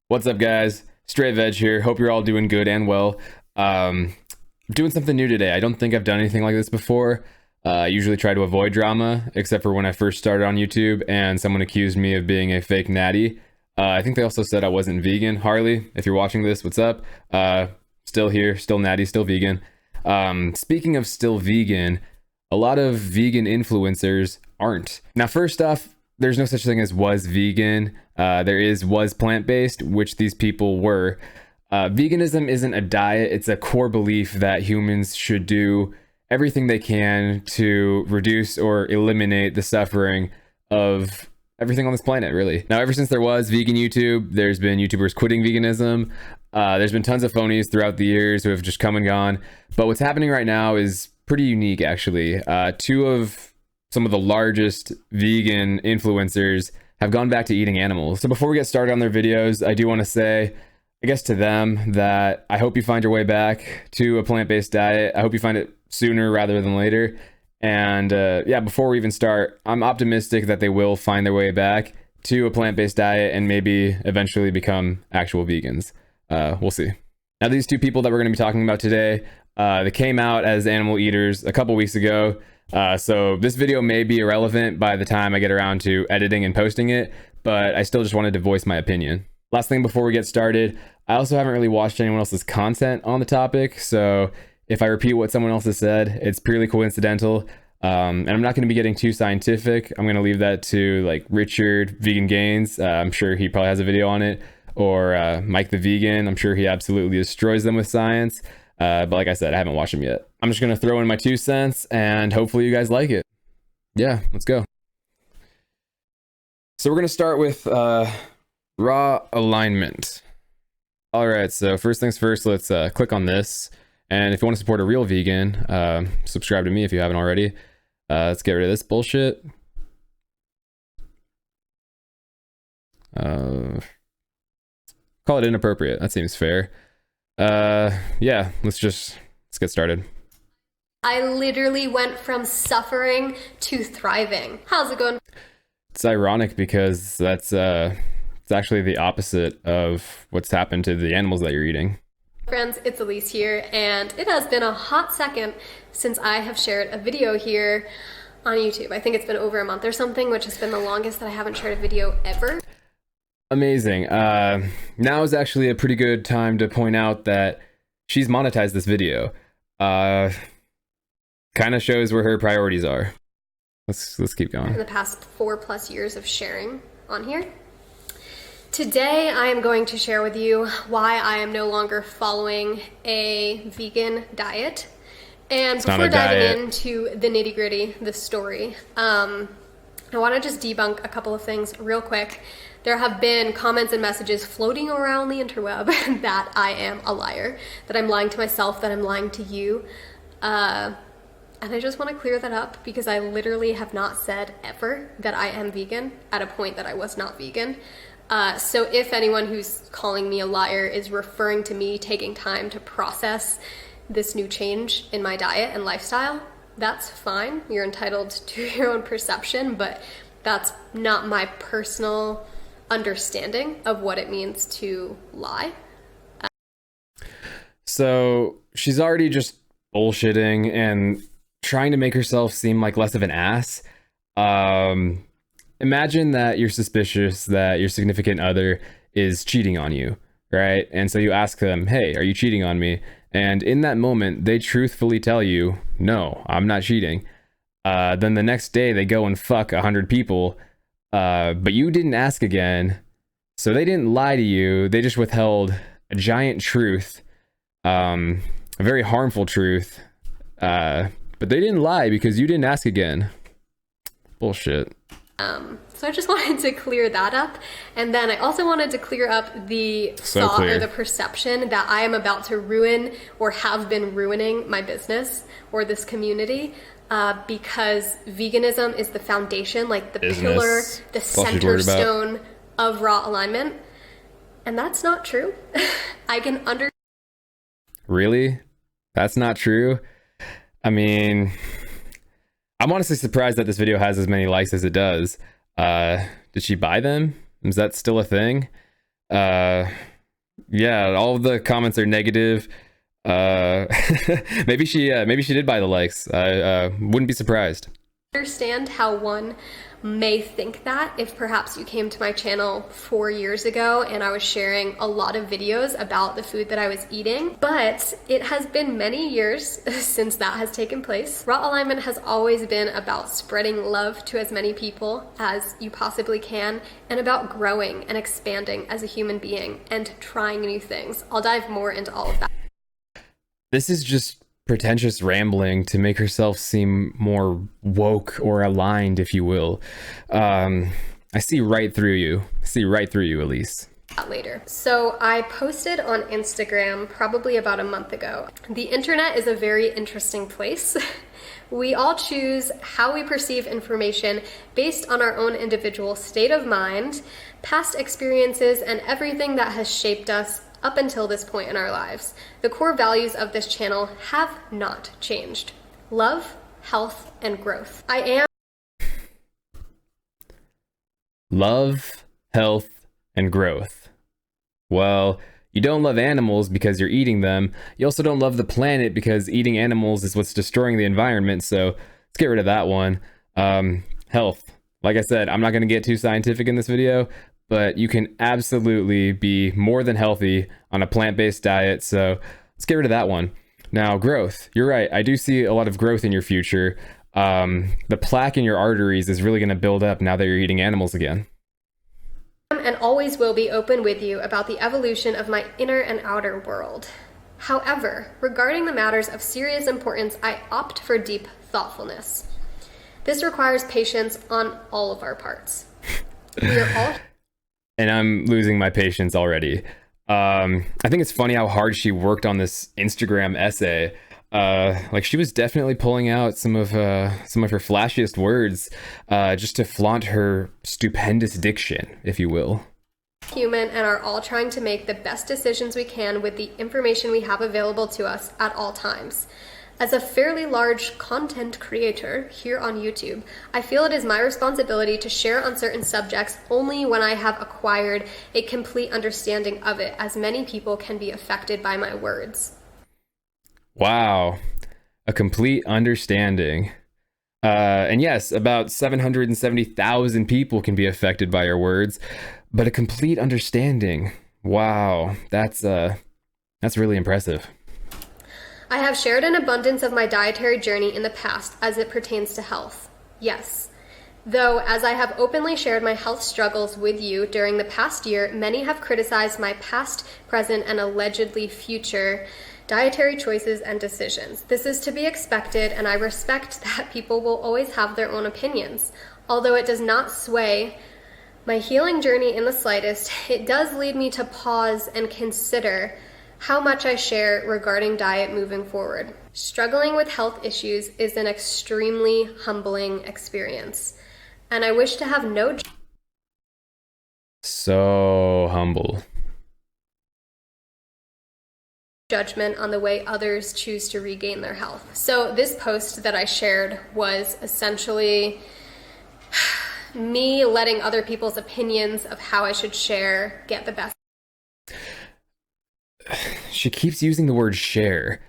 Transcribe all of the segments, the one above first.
What's up, guys? Stray Vedge here. Hope you're all doing good and well. Doing something new today. I don't think I've done anything like this before. I usually try to avoid drama, except for when I first started on YouTube and someone accused me of being a fake natty. I think they also said I wasn't vegan. Harley, if you're watching this, what's up? Still here, still natty, still vegan. Speaking of still vegan, a lot of vegan influencers aren't. Now, first off, there's no such thing as was vegan. There is was plant-based, which these people were. Veganism isn't a diet. It's a core belief that humans should do everything they can to reduce or eliminate the suffering of everything on this planet, really. Now, ever since there was vegan YouTube, there's been YouTubers quitting veganism. There's been tons of phonies throughout the years who have just come and gone. But what's happening right now is pretty unique, actually. Two of some of the largest vegan influencers have gone back to eating animals. So before we get started on their videos, I do want to say, I guess to them, that I hope you find your way back to a plant-based diet. I hope you find it sooner rather than later. And yeah, before we even start, I'm optimistic that they will find their way back to a plant-based diet and maybe eventually become actual vegans. We'll see. Now, these two people that we're going to be talking about today, they came out as animal eaters a couple weeks ago. So this video may be irrelevant by the time I get around to editing and posting it, but I still just wanted to voice my opinion. Last thing before we get started, I also haven't really watched anyone else's content on the topic, so if I repeat what someone else has said, it's purely coincidental. And I'm not going to be getting too scientific. I'm going to leave that to like Richard Vegan Gains. I'm sure he probably has a video on it, or Mike the Vegan. I'm sure he absolutely destroys them with science. But like I said, I haven't watched them yet. I'm just going to throw in my 2 cents and hopefully you guys like it. Yeah, let's go. So we're going to start with raw alignment. All right, so first things first, let's click on this. And if you want to support a real vegan, subscribe to me if you haven't already. Let's get rid of this bullshit. Call it inappropriate. That seems fair. Yeah, let's get started. I literally went from suffering to thriving. How's it going? It's ironic because that's it's actually the opposite of what's happened to the animals that you're eating. Friends, it's Elise here, and it has been a hot second since I have shared a video here on YouTube. I think it's been over a month or something, which has been the longest that I haven't shared a video ever. Amazing. Now is actually a pretty good time to point out that she's monetized this video. Kind of shows where her priorities are. Let's keep going. In the past 4+ years of sharing on here. Today, I am going to share with you why I am no longer following a vegan diet. And before diving into the nitty-gritty, the story, I want to just debunk a couple of things real quick. There have been comments and messages floating around the interweb that I am a liar, that I'm lying to myself, that I'm lying to you. And I just want to clear that up because I literally have not said ever that I am vegan at a point that I was not vegan. So if anyone who's calling me a liar is referring to me taking time to process this new change in my diet and lifestyle, that's fine. You're entitled to your own perception, but that's not my personal understanding of what it means to lie. So she's already just bullshitting and trying to make herself seem like less of an ass. Imagine that you're suspicious that your significant other is cheating on you, right? And so you ask them, hey, are you cheating on me? And in that moment, they truthfully tell you, no, I'm not cheating. Then the next day they go and fuck 100 people, but you didn't ask again. So they didn't lie to you. They just withheld a giant truth, a very harmful truth. But they didn't lie because you didn't ask again. Bullshit. So I just wanted to clear that up. And then I also wanted to clear up the thought or the perception that I am about to ruin or have been ruining my business or this community because veganism is the foundation, like the pillar, the center stone of raw alignment. And that's not true. I can Really? That's not true? I mean, I'm honestly surprised that this video has as many likes as it does. Did she buy them? Is that still a thing? Yeah, all of the comments are negative. Maybe she did buy the likes. I wouldn't be surprised. Understand how one may think that if perhaps you came to my channel 4 years ago and I was sharing a lot of videos about the food that I was eating, but it has been many years since that has taken place. Raw alignment has always been about spreading love to as many people as you possibly can, and about growing and expanding as a human being and trying new things. I'll dive more into all of that. This is just pretentious rambling to make herself seem more woke or aligned, if you will. I see right through you. Elise. Later. So I posted on Instagram probably about a month ago. The internet is a very interesting place. We all choose how we perceive information based on our own individual state of mind, past experiences, and everything that has shaped us up until this point in our lives. The core values of this channel have not changed. Love, health, and growth. I am love, health, and growth. Well, you don't love animals because you're eating them. You also don't love the planet because eating animals is what's destroying the environment, so let's get rid of that one. Health. Like I said, I'm not going to get too scientific in this video, but you can absolutely be more than healthy on a plant-based diet, so let's get rid of that one. Now, growth. You're right, I do see a lot of growth in your future. The plaque in your arteries is really going to build up now that you're eating animals again. And always will be open with you about the evolution of my inner and outer world. However, regarding the matters of serious importance, I opt for deep thoughtfulness. This requires patience on all of our parts. We are all... And I'm losing my patience already. I think it's funny how hard she worked on this Instagram essay. Like, she was definitely pulling out some of her flashiest words, just to flaunt her stupendous diction, if you will. Human, and are all trying to make the best decisions we can with the information we have available to us at all times. As a fairly large content creator here on YouTube, I feel it is my responsibility to share on certain subjects only when I have acquired a complete understanding of it, as many people can be affected by my words. Wow, a complete understanding. And yes, about 770,000 people can be affected by your words, but a complete understanding. Wow, that's really impressive. I have shared an abundance of my dietary journey in the past as it pertains to health. Yes. Though, as I have openly shared my health struggles with you during the past year, many have criticized my past, present, and allegedly future dietary choices and decisions. This is to be expected, and I respect that people will always have their own opinions. Although it does not sway my healing journey in the slightest, it does lead me to pause and consider how much I share regarding diet moving forward. Struggling with health issues is an extremely humbling experience, and I wish to have no so humble judgment on the way others choose to regain their health. So this post that I shared was essentially me letting other people's opinions of how I should share get the best. She keeps using the word share.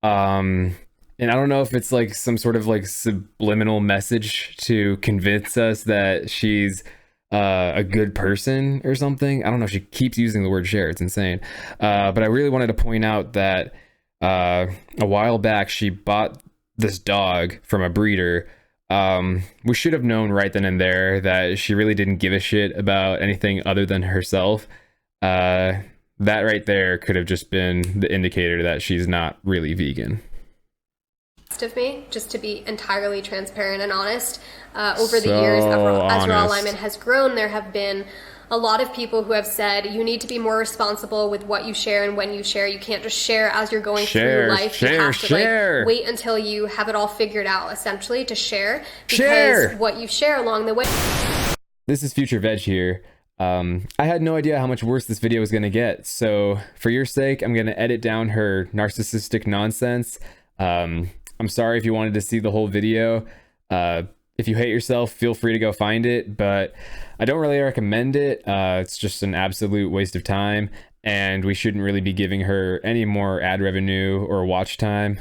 And I don't know if it's like some sort of like subliminal message to convince us that she's a good person or something. I don't know. She keeps using the word share. It's insane. But I really wanted to point out that a while back she bought this dog from a breeder. We should have known right then and there that she really didn't give a shit about anything other than herself. That right there could have just been the indicator that she's not really vegan. Of me, just to be entirely transparent and honest, over the years as Raw Alignment has grown, there have been a lot of people who have said you need to be more responsible with what you share and when you share. You can't just share as you're going through life. You have to like wait until you have it all figured out, essentially, to share, because what you share along the way. This is Future Veg here. I had no idea how much worse this video was going to get, so for your sake, I'm going to edit down her narcissistic nonsense. I'm sorry if you wanted to see the whole video. If you hate yourself, feel free to go find it, but I don't really recommend it. It's just an absolute waste of time, and we shouldn't really be giving her any more ad revenue or watch time.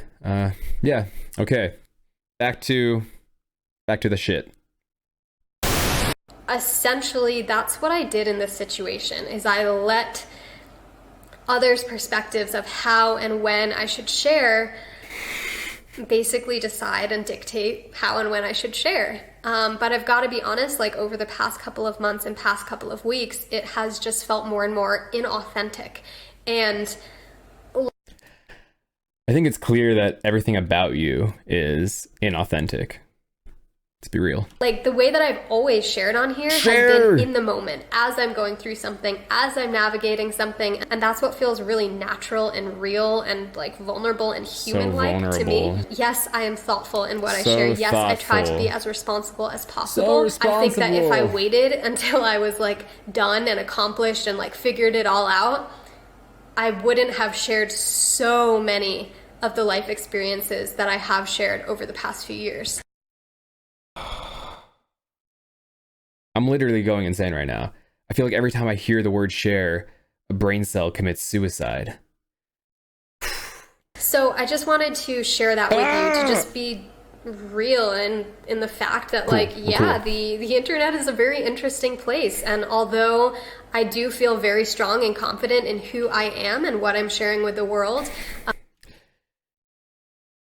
Yeah, okay. Back to the shit. Essentially, that's what I did in this situation, is I let others' perspectives of how and when I should share basically decide and dictate how and when I should share. But I've got to be honest, like over the past couple of months and past couple of weeks, it has just felt more and more inauthentic. And I think it's clear that everything about you is inauthentic. Let's be real. Like the way that I've always shared on here has been in the moment, as I'm going through something, as I'm navigating something, and that's what feels really natural and real and like vulnerable and human-like to me. Yes, I am thoughtful in what I share. Yes, I try to be as responsible as possible. I think that if I waited until I was like done and accomplished and like figured it all out, I wouldn't have shared so many of the life experiences that I have shared over the past few years. I'm literally going insane right now. I feel like every time I hear the word share, a brain cell commits suicide. So I just wanted to share that with you, to just be real and in the fact that the internet is a very interesting place. And although I do feel very strong and confident in who I am and what I'm sharing with the world.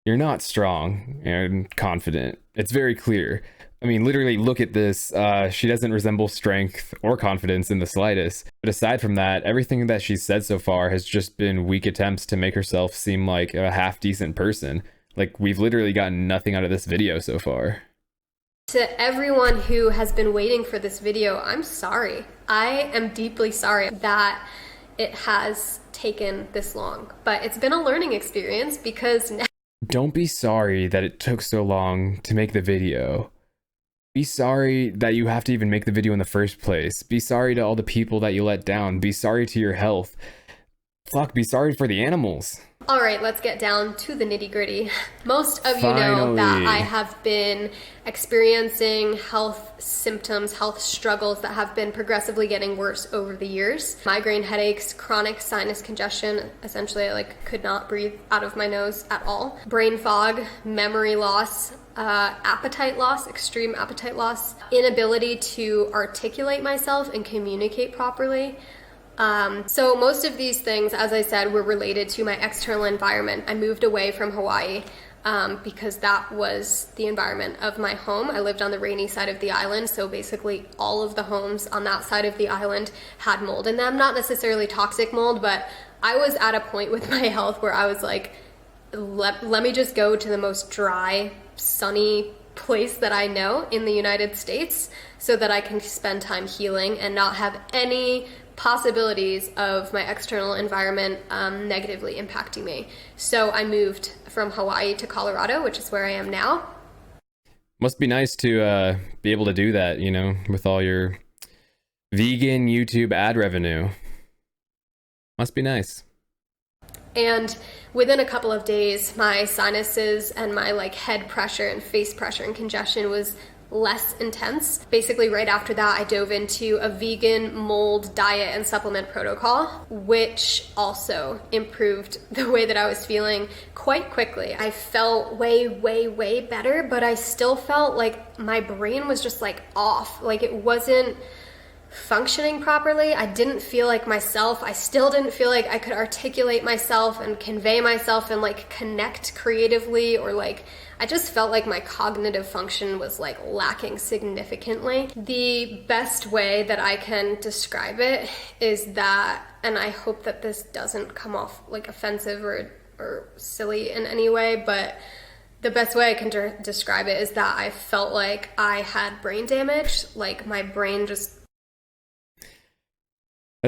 You're not strong and confident. It's very clear. I mean, literally, look at this. She doesn't resemble strength or confidence in the slightest. But aside from that, everything that she's said so far has just been weak attempts to make herself seem like a half-decent person. Like, we've literally gotten nothing out of this video so far. To everyone who has been waiting for this video, I'm sorry. I am deeply sorry that it has taken this long. But it's been a learning experience because now... Don't be sorry that it took so long to make the video. Be sorry that you have to even make the video in the first place. Be sorry to all the people that you let down. Be sorry to your health. Fuck, be sorry for the animals. All right, let's get down to the nitty-gritty. Most of you know that I have been experiencing health symptoms, health struggles that have been progressively getting worse over the years. Migraine headaches, chronic sinus congestion, essentially I could not breathe out of my nose at all. Brain fog, memory loss, appetite loss, extreme appetite loss, inability to articulate myself and communicate properly. So most of these things, as I said, were related to my external environment. I moved away from Hawaii because that was the environment of my home. I lived on the rainy side of the island, so basically all of the homes on that side of the island had mold in them. Not necessarily toxic mold, but I was at a point with my health where I was like, let me just go to the most dry, sunny place that I know in the United States so that I can spend time healing and not have any possibilities of my external environment negatively impacting me. So I moved from Hawaii to Colorado, which is where I am now. Must be nice to be able to do that, you know, with all your vegan YouTube ad revenue. Must be nice. And within a couple of days, my sinuses and my head pressure and face pressure and congestion was less intense. Basically, right after that, I dove into a vegan mold diet and supplement protocol, which also improved the way that I was feeling quite quickly. I felt way, way, way better, but I still felt like my brain was just off. It wasn't functioning properly. I didn't feel like myself. I still didn't feel like I could articulate myself and convey myself and connect creatively, or I just felt like my cognitive function was lacking significantly. The best way that I can describe it is that, and I hope that this doesn't come off offensive or silly in any way, but the best way I can describe it is that I felt like I had brain damage. My brain just...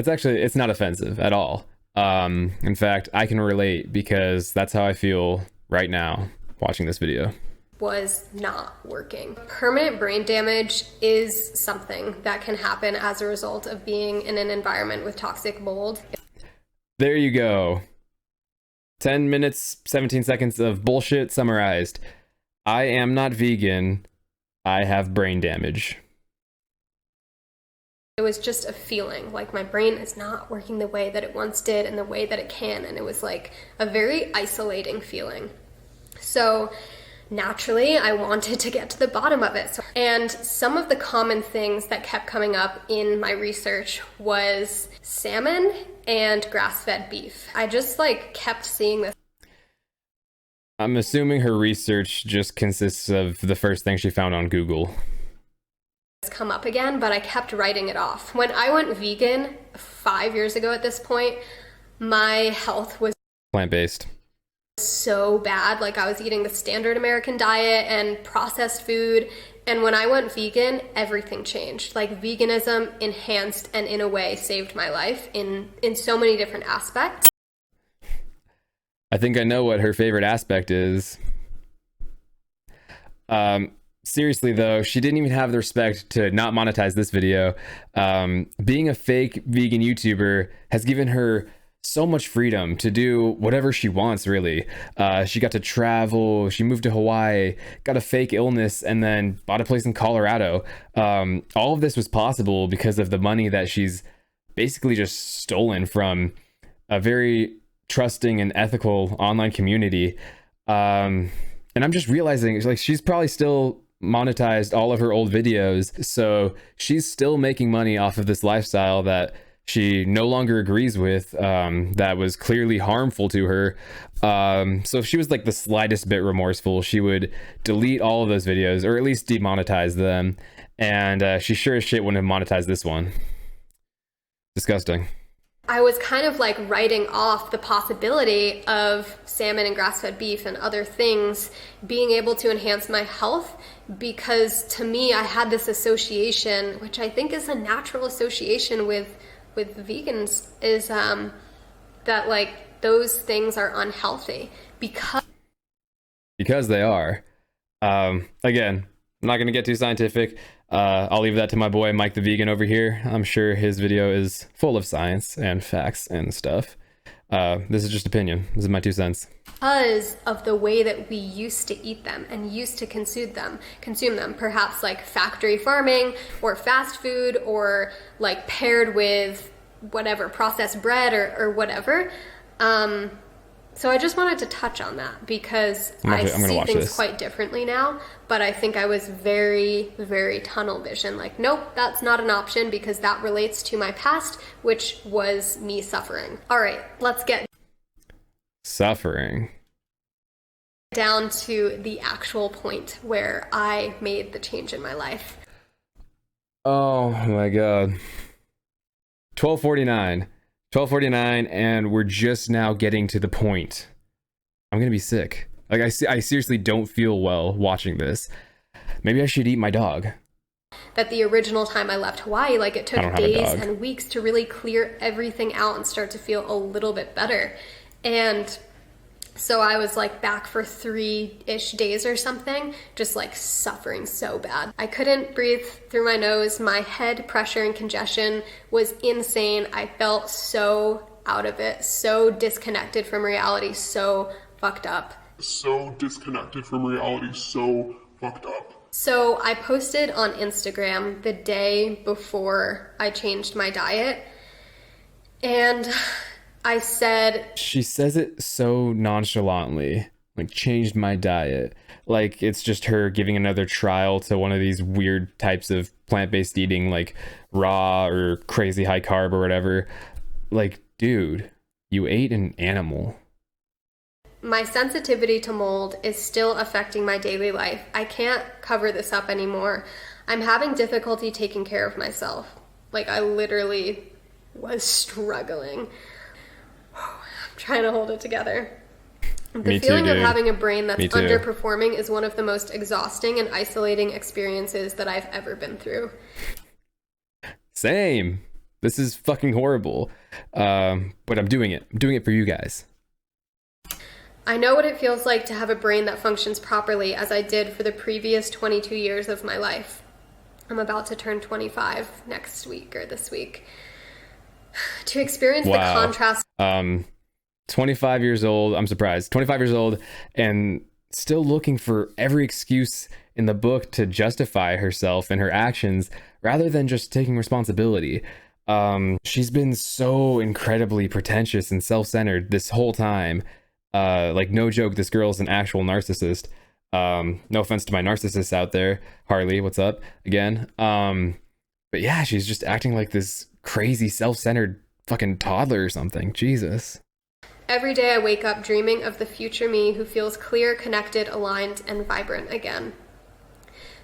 It's not offensive at all. In fact, I can relate because that's how I feel right now watching this video. Was not working. Permanent brain damage is something that can happen as a result of being in an environment with toxic mold. There you go. 10 minutes, 17 seconds of bullshit summarized. I am not vegan. I have brain damage. It was just a feeling, like my brain is not working the way that it once did and the way that it can, and it was like a very isolating feeling. So naturally, I wanted to get to the bottom of it. And some of the common things that kept coming up in my research was salmon and grass-fed beef. I just like kept seeing this. I'm assuming her research just consists of the first thing she found on Google. Come up again, but I kept writing it off. When I went vegan 5 years ago at this point, my health was plant-based. So bad. Like I was eating the standard American diet and processed food. And when I went vegan, everything changed. Like veganism enhanced and in a way saved my life in so many different aspects. I think I know what her favorite aspect is. Seriously though, she didn't even have the respect to not monetize this video. Being a fake vegan YouTuber has given her so much freedom to do whatever she wants, really. She got to travel, she moved to Hawaii, got a fake illness, and then bought a place in Colorado. All of this was possible because of the money that she's basically just stolen from a very trusting and ethical online community. And I'm just realizing, like, she's probably still monetized all of her old videos, so she's still making money off of this lifestyle that she no longer agrees with, that was clearly harmful to her. So if she was like the slightest bit remorseful, she would delete all of those videos, or at least demonetize them, and she sure as shit wouldn't have monetized this one. Disgusting. I was kind of like writing off the possibility of salmon and grass-fed beef and other things being able to enhance my health, because to me I had this association, which I think is a natural association with vegans, is that like those things are unhealthy because they are. Again, I'm not going to get too scientific. I'll leave that to my boy Mike the Vegan over here. I'm sure his video is full of science and facts and stuff. This is just opinion. This is my 2 cents. Because of the way that we used to eat them and used to consume them, perhaps like factory farming or fast food, or like paired with whatever, processed bread or whatever. So I just wanted to touch on that because I see things quite differently now, but I think I was very, very tunnel vision. Like, nope, that's not an option because that relates to my past, which was me suffering. All right, let's get suffering down to the actual point where I made the change in my life. Oh my God. 12:49, and we're just now getting to the point. I'm gonna be sick. Like, I seriously don't feel well watching this. Maybe I should eat my dog. That the original time I left Hawaii, like, it took days and weeks to really clear everything out and start to feel a little bit better. And so I was like back for 3-ish days or something, just like suffering so bad. I couldn't breathe through my nose. My head pressure and congestion was insane. I felt so out of it, so disconnected from reality, so fucked up. So disconnected from reality, so fucked up. So I posted on Instagram the day before I changed my diet, and I said... She says it so nonchalantly, like, changed my diet. Like, it's just her giving another trial to one of these weird types of plant-based eating, like raw or crazy high carb or whatever. Like, dude, you ate an animal. My sensitivity to mold is still affecting my daily life. I can't cover this up anymore. I'm having difficulty taking care of myself. Like, I literally was struggling. I'm trying to hold it together. The feeling of having a brain that's underperforming is one of the most exhausting and isolating experiences that I've ever been through. Same. This is fucking horrible. But I'm doing it. I'm doing it for you guys. I know what it feels like to have a brain that functions properly, as I did for the previous 22 years of my life. I'm about to turn 25 next week or this week. To experience the contrast. 25 years old. I'm surprised. 25 years old, and still looking for every excuse in the book to justify herself and her actions rather than just taking responsibility. She's been so incredibly pretentious and self-centered this whole time. Like, no joke, this girl's an actual narcissist. No offense to my narcissists out there. Harley, what's up again? But yeah, she's just acting like this crazy self-centered fucking toddler or something. Jesus. Every day I wake up dreaming of the future me who feels clear, connected, aligned, and vibrant again.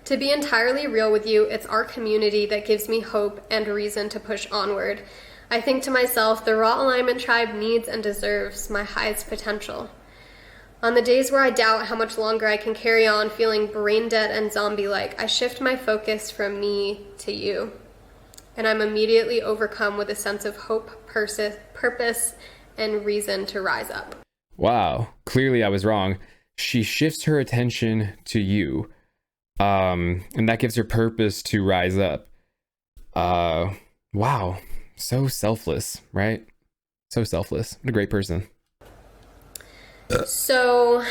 To be entirely real with you, it's our community that gives me hope and reason to push onward. I think to myself, the Raw Alignment Tribe needs and deserves my highest potential. On the days where I doubt how much longer I can carry on feeling brain dead and zombie-like, I shift my focus from me to you. And I'm immediately overcome with a sense of hope, purpose, and reason to rise up. Wow, clearly I was wrong. She shifts her attention to you. And that gives her purpose to rise up. Wow, so selfless, right? So selfless. What a great person. So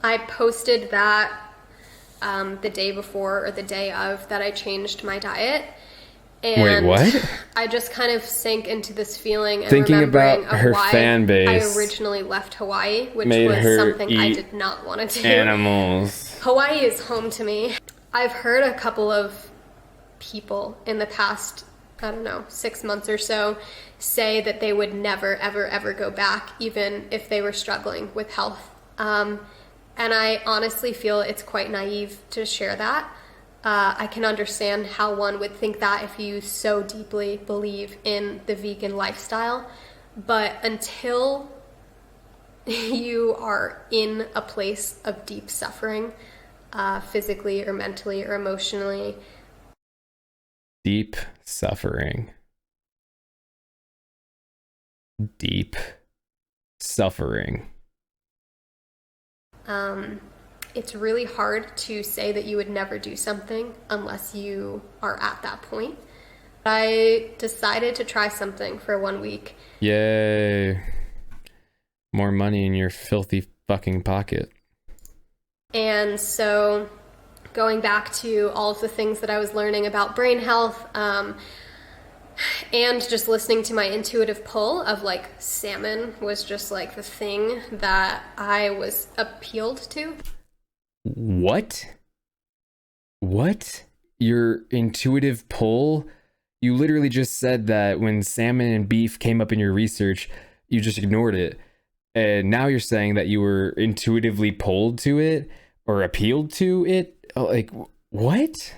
I posted that the day before or the day of that I changed my diet. And wait, what? I just kind of sank into this feeling and thinking remembering about her why fan base I originally left Hawaii, which made was her something I eat did not want to do. animals. Hawaii is home to me. I've heard a couple of people in the past, I don't know, 6 months or so, say that they would never, ever, ever go back, even if they were struggling with health. And I honestly feel it's quite naive to share that. I can understand how one would think that if you so deeply believe in the vegan lifestyle, but until you are in a place of deep suffering, physically or mentally or emotionally. Deep suffering. Deep suffering. It's really hard to say that you would never do something unless you are at that point. I decided to try something for 1 week. Yay. More money in your filthy fucking pocket. And so going back to all of the things that I was learning about brain health, and just listening to my intuitive pull of like salmon was just like the thing that I was appealed to. What? What? Your intuitive pull? You literally just said that when salmon and beef came up in your research, you just ignored it. And now you're saying that you were intuitively pulled to it or appealed to it? Like, what?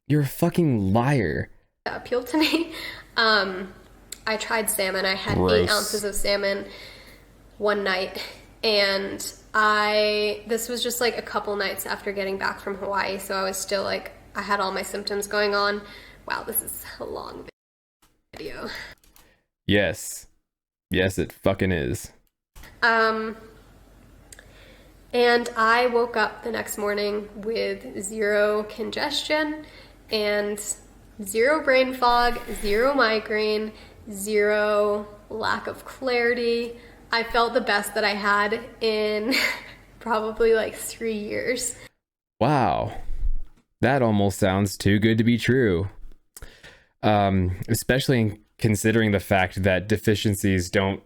You're a fucking liar. That appealed to me. I tried salmon. I had Gross. 8 ounces of salmon one night, and this was just like a couple nights after getting back from Hawaii, so I was still like, I had all my symptoms going on. Wow, this is a long video. Yes. Yes, it fucking is. And I woke up the next morning with 0 congestion and 0 brain fog, 0 migraine, 0 lack of clarity. I felt the best that I had in probably like 3 years. Wow. That almost sounds too good to be true. Especially considering the fact that deficiencies don't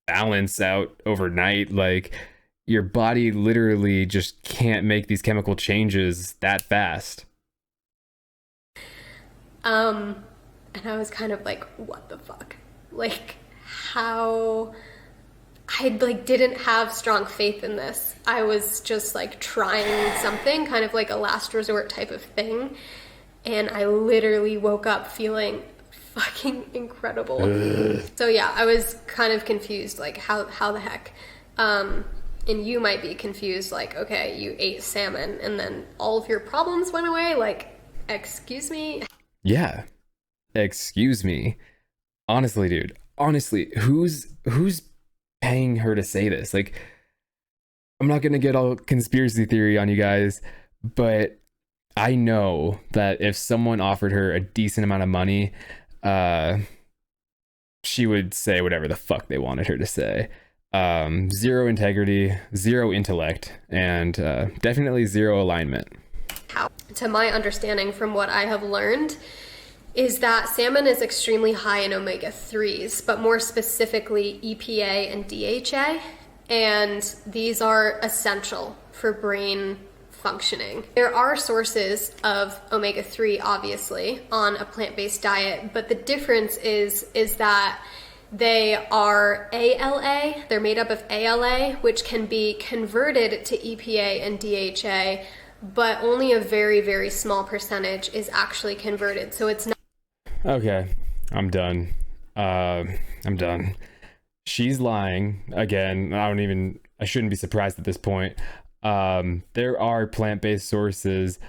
balance out overnight. Like, your body literally just can't make these chemical changes that fast. And I was kind of like, what the fuck? Like, how? I like didn't have strong faith in this. I was just like trying something, kind of like a last resort type of thing. And I literally woke up feeling fucking incredible. So yeah, I was kind of confused, like how the heck? And you might be confused, like, okay, you ate salmon and then all of your problems went away. Like, excuse me? Yeah. Excuse me. Honestly, dude. Honestly, who's paying her to say this? Like, I'm not gonna get all conspiracy theory on you guys, but I know that if someone offered her a decent amount of money, she would say whatever the fuck they wanted her to say. Zero integrity, zero intellect, and definitely zero alignment. To my understanding, from what I have learned, is that salmon is extremely high in omega-3s, but more specifically EPA and DHA, and these are essential for brain functioning. There are sources of omega-3, obviously, on a plant-based diet, but the difference is that they are ALA, they're made up of ALA, which can be converted to EPA and DHA, but only a very, very small percentage is actually converted. So it's not. Okay, I'm done. I'm done. She's lying again. I shouldn't be surprised at this point. There are plant-based sources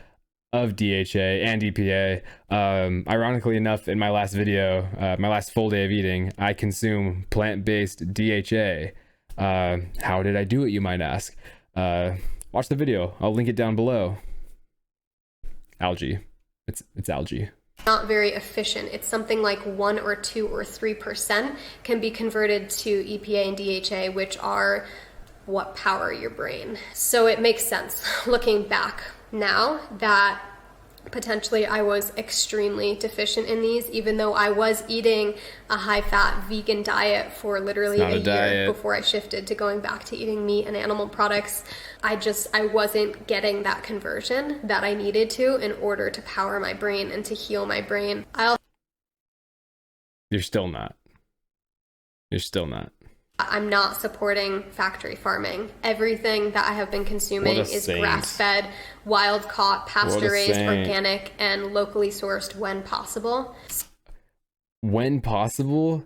of DHA and EPA. Ironically enough, in my last video, my last full day of eating, I consume plant-based DHA. How did I do it, you might ask? Watch the video. I'll link it down below. Algae. It's algae. Not very efficient. It's something like 1 or 2 or 3% can be converted to EPA and DHA, which are what power your brain. So it makes sense looking back now that potentially I was extremely deficient in these, even though I was eating a high-fat vegan diet for literally a year before I shifted to going back to eating meat and animal products. I wasn't getting that conversion that I needed to in order to power my brain and to heal my brain. You're still not. You're still not. I'm not supporting factory farming. Everything that I have been consuming is grass-fed, wild-caught, pasture-raised, organic, and locally sourced when possible. When possible?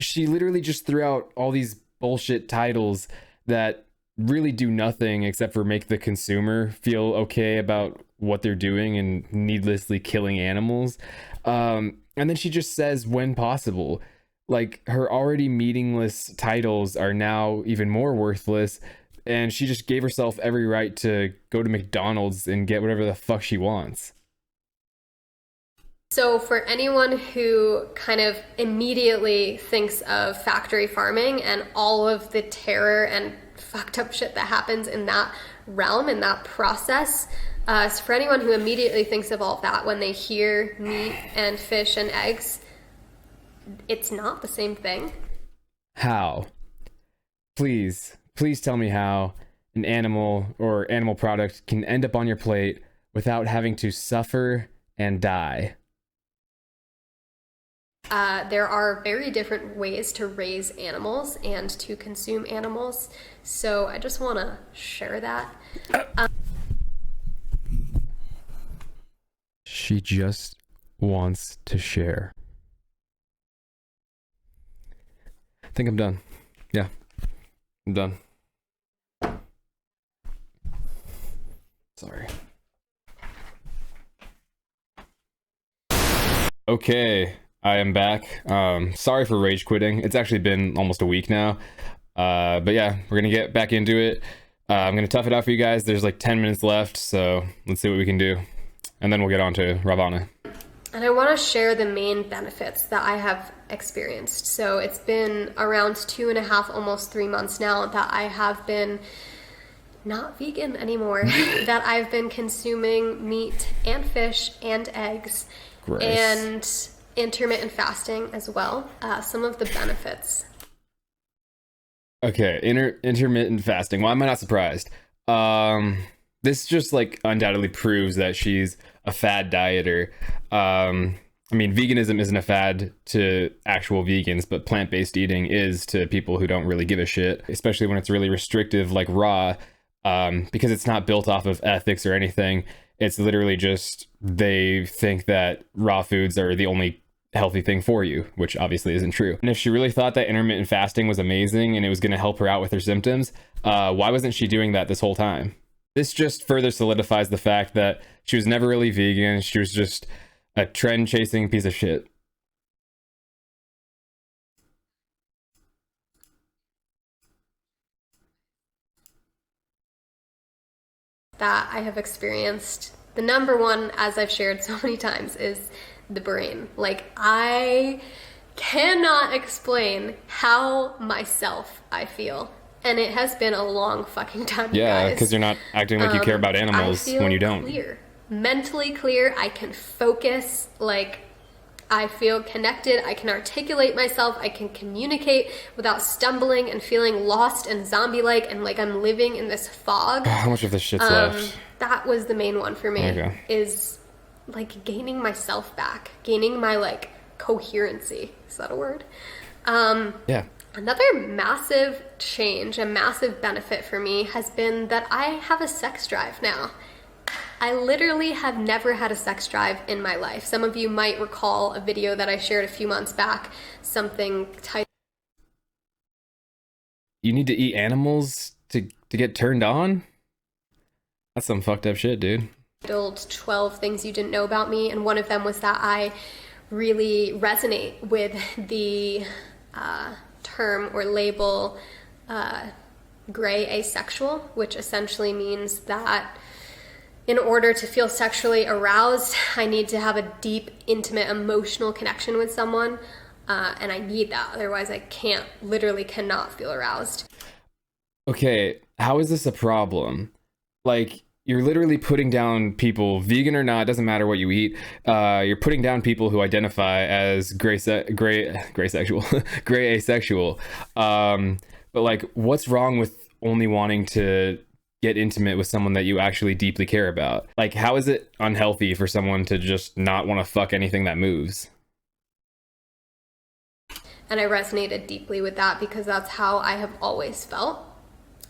She literally just threw out all these bullshit titles that really do nothing except for make the consumer feel okay about what they're doing and needlessly killing animals. And then she just says when possible. Like, her already meaningless titles are now even more worthless, and she just gave herself every right to go to McDonald's and get whatever the fuck she wants. So for anyone who kind of immediately thinks of factory farming and all of the terror and fucked up shit that happens in that realm, in that process, so for anyone who immediately thinks of all that when they hear meat and fish and eggs, it's not the same thing. How? Please tell me how an animal or animal product can end up on your plate without having to suffer and die. There are very different ways to raise animals and to consume animals, so I just want to share that. She just wants to share. I think I'm done. Yeah, I'm done. Sorry. Okay, I am back. Sorry for rage quitting. It's actually been almost a week now. But yeah, we're gonna get back into it. I'm gonna tough it out for you guys. There's like 10 minutes left, so let's see what we can do. And then we'll get on to Rawvana. And I want to share the main benefits that I have experienced. So it's been around 2.5, almost 3 months now that I have been not vegan anymore, that I've been consuming meat and fish and eggs. Gross. And intermittent fasting as well. Some of the benefits. Okay, intermittent fasting. Why am I not surprised? This just like undoubtedly proves that she's a fad dieter. I mean, veganism isn't a fad to actual vegans, but plant-based eating is to people who don't really give a shit, especially when it's really restrictive like raw, because it's not built off of ethics or anything. It's literally just they think that raw foods are the only healthy thing for you, which obviously isn't true. And if she really thought that intermittent fasting was amazing and it was going to help her out with her symptoms, why wasn't she doing that this whole time? This just further solidifies the fact that she was never really vegan. She was just a trend-chasing piece of shit. That I have experienced. The number one, as I've shared so many times, is the brain. Like, I cannot explain how myself I feel. And it has been a long fucking time, Yeah, guys. because you're not acting like you care about animals I feel when you don't. Clear. Mentally clear. I can focus. Like, I feel connected. I can articulate myself. I can communicate without stumbling and feeling lost and zombie-like and like I'm living in this fog. How much of this shit's left? That was the main one for me. Okay. Is like gaining myself back, gaining my like coherency. Is that a word? Yeah. Another massive change, a massive benefit for me has been that I have a sex drive now. I literally have never had a sex drive in my life. Some of you might recall a video that I shared a few months back, something titled You need to eat animals to get turned on? That's some fucked up shit, dude. 12 Things You Didn't Know About Me, and one of them was that I really resonate with the term or label gray asexual, which essentially means that in order to feel sexually aroused, I need to have a deep, intimate, emotional connection with someone, and I need that. Otherwise, I literally cannot feel aroused. Okay, how is this a problem? Like, you're literally putting down people, vegan or not, doesn't matter what you eat. You're putting down people who identify as gray asexual. But like, what's wrong with only wanting to get intimate with someone that you actually deeply care about? Like, how is it unhealthy for someone to just not want to fuck anything that moves? And I resonated deeply with that because that's how I have always felt,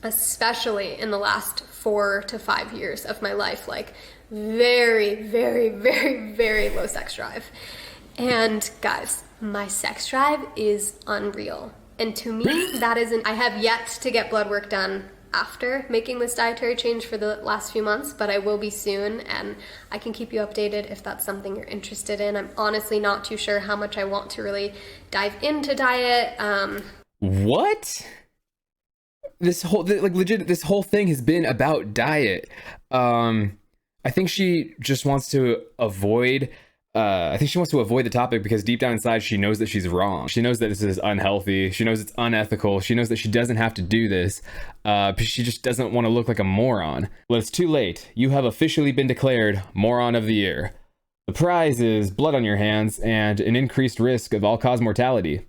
especially in the last 4 to 5 years of my life. Like, very, very, very, very low sex drive. And guys, my sex drive is unreal. And to me, that isn't, I have yet to get blood work done after making this dietary change for the last few months, but I will be soon, and I can keep you updated if that's something you're interested in. I'm honestly not too sure how much I want to really dive into diet. What? This whole thing has been about diet. I think she just wants to avoid the topic because deep down inside she knows that she's wrong. She knows that this is unhealthy. She knows it's unethical. She knows that she doesn't have to do this. But she just doesn't want to look like a moron. Well, it's too late. You have officially been declared Moron of the Year. The prize is blood on your hands and an increased risk of all-cause mortality.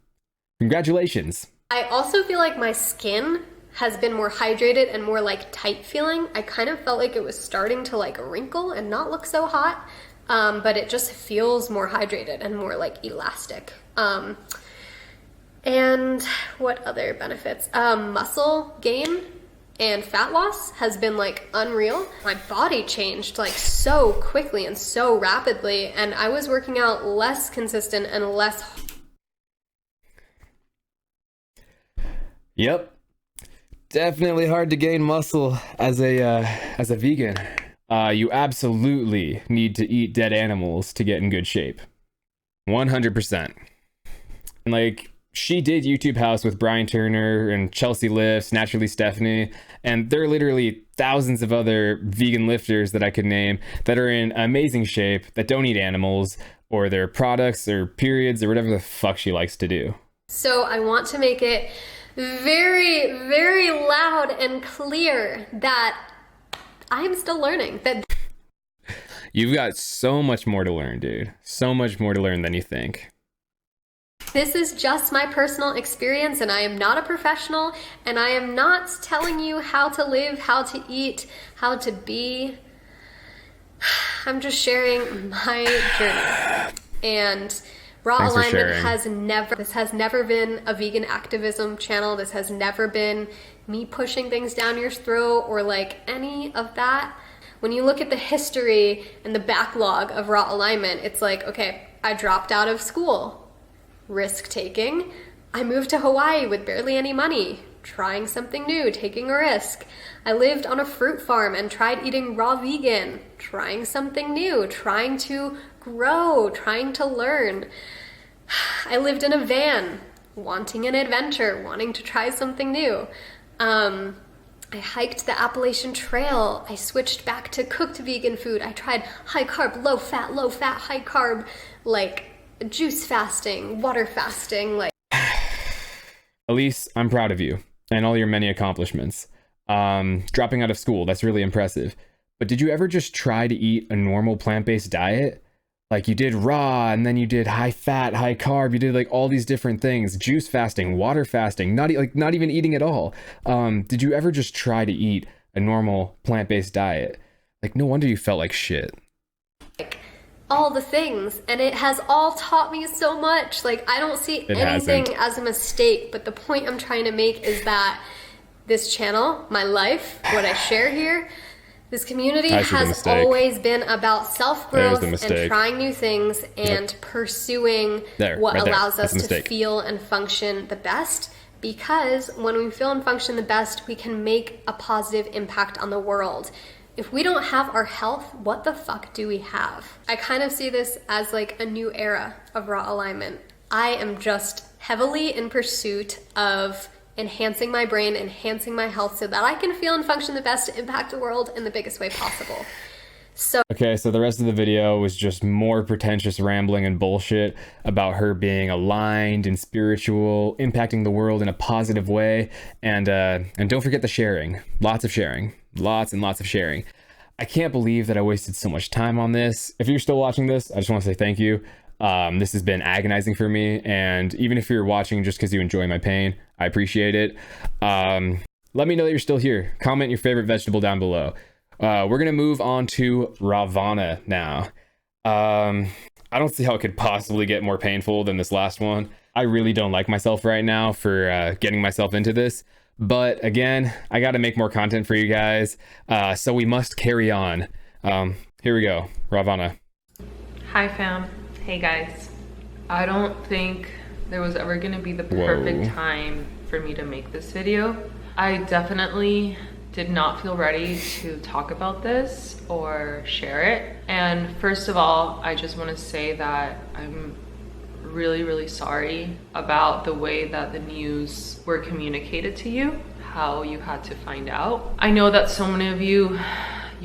Congratulations. I also feel like my skin has been more hydrated and more like tight feeling. I kind of felt like it was starting to like wrinkle and not look so hot. But it just feels more hydrated and more like elastic. And what other benefits? Muscle gain and fat loss has been like unreal. My body changed like so quickly and so rapidly, and I was working out less consistent and less. Yep. Definitely hard to gain muscle as a vegan. You absolutely need to eat dead animals to get in good shape. 100%. And like, she did YouTube House with Brian Turner and Chelsea Lifts, Naturally Stephanie, and there are literally thousands of other vegan lifters that I could name that are in amazing shape, that don't eat animals, or their products, or periods, or whatever the fuck she likes to do. So I want to make it very, very loud and clear that I'm still learning. That You've got so much more to learn, dude. So much more to learn than you think. this is just my personal experience, and I am not a professional, and I am not telling you how to live, how to eat, how to be. I'm just sharing my journey. And Raw Thanks for Alignment this has never been a vegan activism channel. This has never been me pushing things down your throat or like any of that. When you look at the history and the backlog of Raw Alignment, it's like, okay, I dropped out of school, risk taking. I moved to Hawaii with barely any money, trying something new, taking a risk. I lived on a fruit farm and tried eating raw vegan, trying something new, trying to grow, trying to learn. I lived in a van, wanting an adventure, wanting to try something new. I hiked the Appalachian Trail. I switched back to cooked vegan food. I tried high carb, low fat, high carb, like juice fasting, water fasting, like. Elise, I'm proud of you and all your many accomplishments. Dropping out of school, that's really impressive. But did you ever just try to eat a normal plant-based diet? Like you did raw, and then you did high fat, high carb, you did like all these different things, juice fasting, water fasting, not even eating at all. Did you ever just try to eat a normal plant-based diet? Like, no wonder you felt like shit. All the things, and it has all taught me so much. Like, I don't see anything as a mistake, but the point I'm trying to make is that this channel, my life, what I share here, this community has always been about self-growth and trying new things and pursuing what allows us to feel and function the best. Because when we feel and function the best, we can make a positive impact on the world. If we don't have our health, what the fuck do we have? I kind of see this as like a new era of raw alignment. I am just heavily in pursuit of enhancing my brain, enhancing my health so that I can feel and function the best to impact the world in the biggest way possible. Okay, so the rest of the video was just more pretentious rambling and bullshit about her being aligned and spiritual, impacting the world in a positive way, and don't forget the sharing. Lots of sharing. Lots and lots of sharing. I can't believe that I wasted so much time on this. If you're still watching this, I just want to say thank you. This has been agonizing for me, and even if you're watching just because you enjoy my pain, I appreciate it. Let me know that you're still here. Comment your favorite vegetable down below. We're gonna move on to Rawvana now. I don't see how it could possibly get more painful than this last one. I really don't like myself right now for getting myself into this, but again, I got to make more content for you guys, so we must carry on. Here we go. Rawvana. Hi fam. Hey guys. I don't think there was ever gonna be the perfect time for me to make this video. I definitely did not feel ready to talk about this or share it. And first of all, I just want to say that I'm really sorry about the way that the news were communicated to you, how you had to find out. I know that so many of you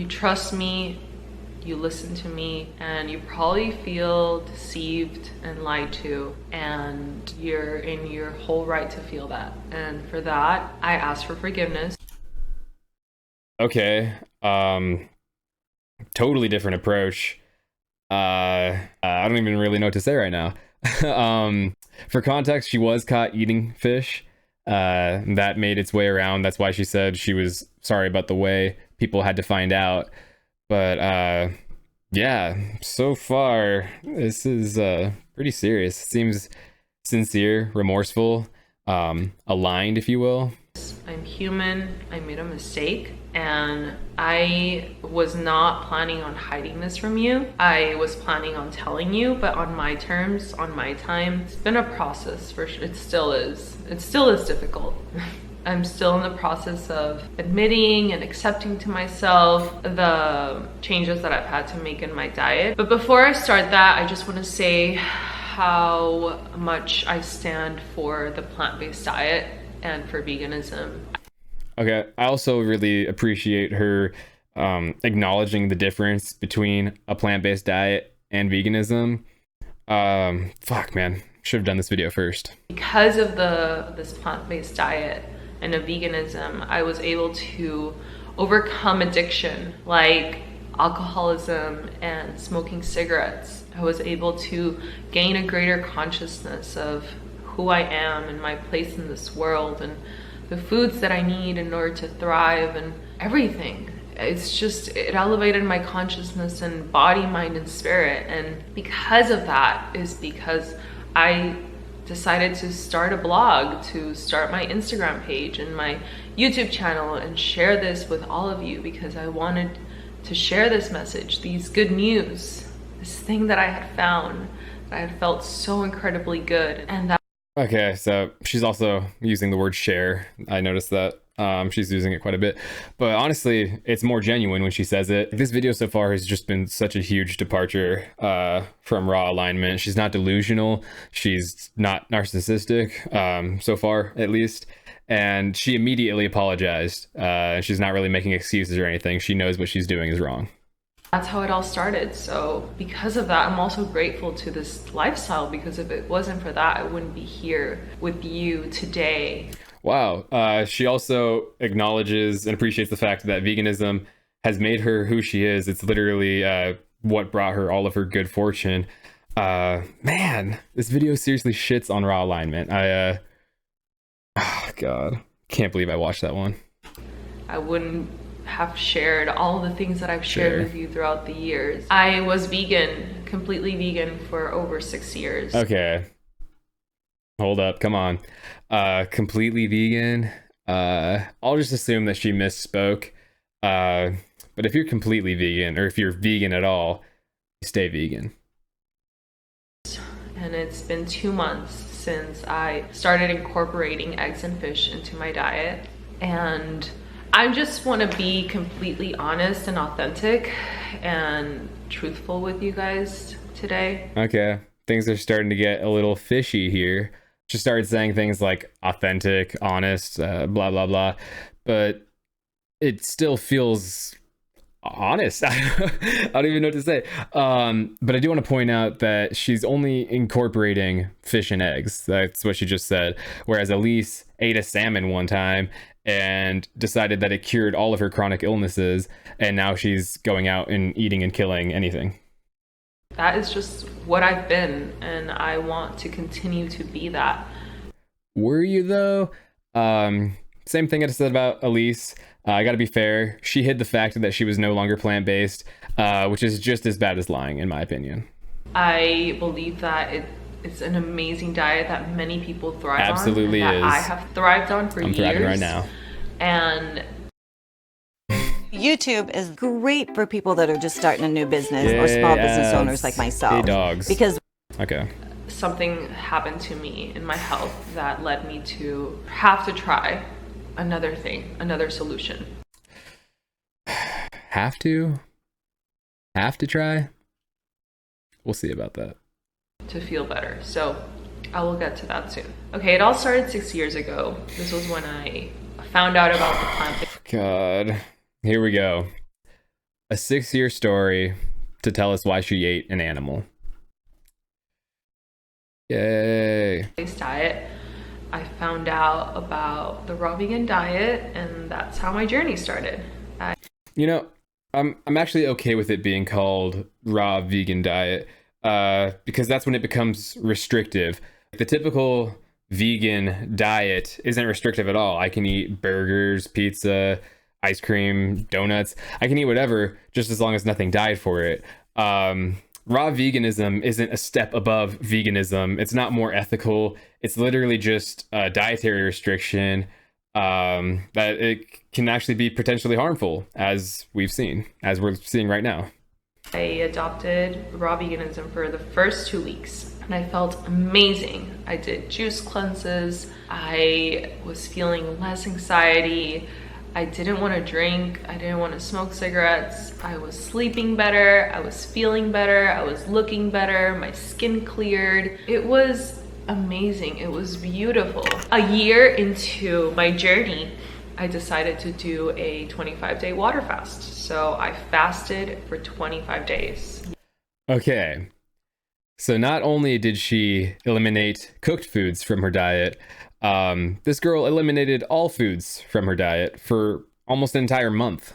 trust me, you listen to me, and you probably feel deceived and lied to, and you're in your whole right to feel that. And for that, I ask for forgiveness. Okay, totally different approach. I don't even really know what to say right now. For context, she was caught eating fish. That made its way around. That's why she said she was sorry about the way people had to find out. But yeah, so far this is pretty serious. It seems sincere, remorseful, aligned, if you will. I'm human, I made a mistake, and I was not planning on hiding this from you. I was planning on telling you, but on my terms, on my time. It's been a process, for sure. It still is difficult. I'm still in the process of admitting and accepting to myself the changes that I've had to make in my diet. But before I start that, I just want to say how much I stand for the plant-based diet and for veganism. Okay, I also really appreciate her acknowledging the difference between a plant-based diet and veganism. Fuck man, should have done this video first. Because of this plant-based diet and a veganism, I was able to overcome addiction like alcoholism and smoking cigarettes. I was able to gain a greater consciousness of who I am and my place in this world and the foods that I need in order to thrive and everything. It elevated my consciousness and body, mind, and spirit. And because of that is because I decided to start a blog, to start my Instagram page and my YouTube channel and share this with all of you, because I wanted to share this message, these good news, this thing that I had found that I had felt so incredibly good. And that. Okay, so she's also using the word share. I noticed that. She's using it quite a bit, but honestly, it's more genuine when she says it. This video so far has just been such a huge departure from raw alignment. She's not delusional. She's not narcissistic, so far at least. And she immediately apologized. She's not really making excuses or anything. She knows what she's doing is wrong. That's how it all started. So because of that, I'm also grateful to this lifestyle, because if it wasn't for that, I wouldn't be here with you today. Wow. She also acknowledges and appreciates the fact that veganism has made her who she is. It's literally what brought her all of her good fortune. Man, this video seriously shits on raw alignment. Oh God, can't believe I watched that one. I wouldn't have shared all the things that I've shared with you throughout the years. I was vegan, completely vegan for over 6 years. Okay. Hold up, come on. Completely vegan. I'll just assume that she misspoke. But if you're completely vegan, or if you're vegan at all, stay vegan. And it's been 2 months since I started incorporating eggs and fish into my diet. And I just want to be completely honest and authentic and truthful with you guys today. Okay, things are starting to get a little fishy here. She started saying things like authentic, honest, blah, blah, blah. But it still feels honest. I don't even know what to say. But I do want to point out that she's only incorporating fish and eggs. That's what she just said. Whereas Elise ate a salmon one time and decided that it cured all of her chronic illnesses, and now she's going out and eating and killing anything. That is just what I've been, and I want to continue to be that. Were you though? Same thing I said about Elise. I gotta be fair, she hid the fact that she was no longer plant-based, which is just as bad as lying, in my opinion. I believe that it's an amazing diet that many people thrive on. Absolutely that is. I have thrived on for years. I'm thriving right now. And YouTube is great for people that are just starting a new business or small business owners like myself. Hey dogs. Because okay. Something happened to me in my health that led me to have to try another thing, another solution. Have to try? We'll see about that. To feel better. So I will get to that soon. Okay, it all started 6 years ago. This was when I found out about the plant. God, here we go. A 6-year story to tell us why she ate an animal. Yay. Diet. I found out about the raw vegan diet, and that's how my journey started. You know, I'm actually okay with it being called raw vegan diet, because that's when it becomes restrictive. The typical vegan diet isn't restrictive at all. I can eat burgers, pizza, ice cream, donuts. I can eat whatever, just as long as nothing died for it. Raw veganism isn't a step above veganism. It's not more ethical. It's literally just a dietary restriction that it can actually be potentially harmful, as we're seeing right now. I adopted raw veganism for the first 2 weeks, and I felt amazing. I did juice cleanses. I was feeling less anxiety. I didn't want to drink. I didn't want to smoke cigarettes. I was sleeping better. I was feeling better. I was looking better. My skin cleared. It was amazing. It was beautiful. A year into my journey, I decided to do a 25-day water fast. So I fasted for 25 days. Okay. So not only did she eliminate cooked foods from her diet, this girl eliminated all foods from her diet for almost an entire month.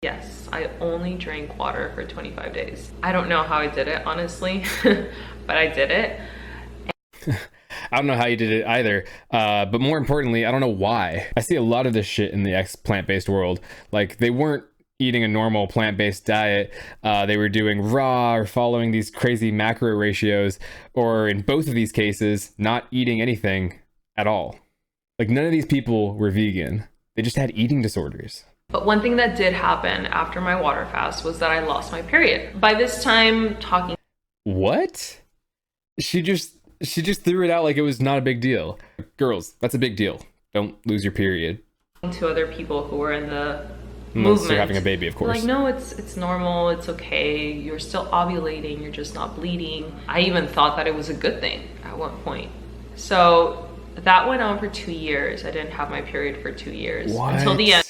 Yes, I only drank water for 25 days. I don't know how I did it, honestly, but I did it. I don't know how you did it either, but more importantly, I don't know why. I see a lot of this shit in the plant-based world. Like, they weren't eating a normal plant-based diet. They were doing raw or following these crazy macro ratios, or in both of these cases, not eating anything at all. Like, none of these people were vegan. They just had eating disorders. But one thing that did happen after my water fast was that I lost my period. By this time, talking... What? She just threw it out like it was not a big deal. Girls, that's a big deal. Don't lose your period. To other people who were in the Unless movement. you're having a baby, of course. Like, no, it's normal, it's okay. You're still ovulating, you're just not bleeding. I even thought that it was a good thing at one point. So that went on for 2 years. I didn't have my period for 2 years. What? Until the end.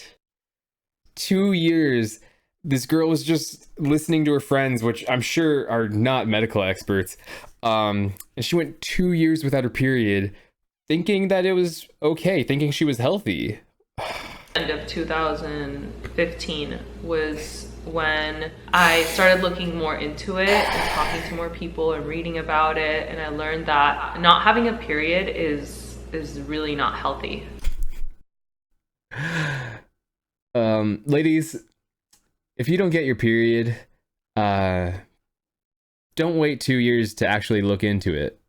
2 years this girl was just listening to her friends, which I'm sure are not medical experts. And she went 2 years without her period, thinking that it was okay, thinking she was healthy. End of 2015 was when I started looking more into it and talking to more people and reading about it, and I learned that not having a period is really not healthy. Ladies, if you don't get your period, don't wait 2 years to actually look into it.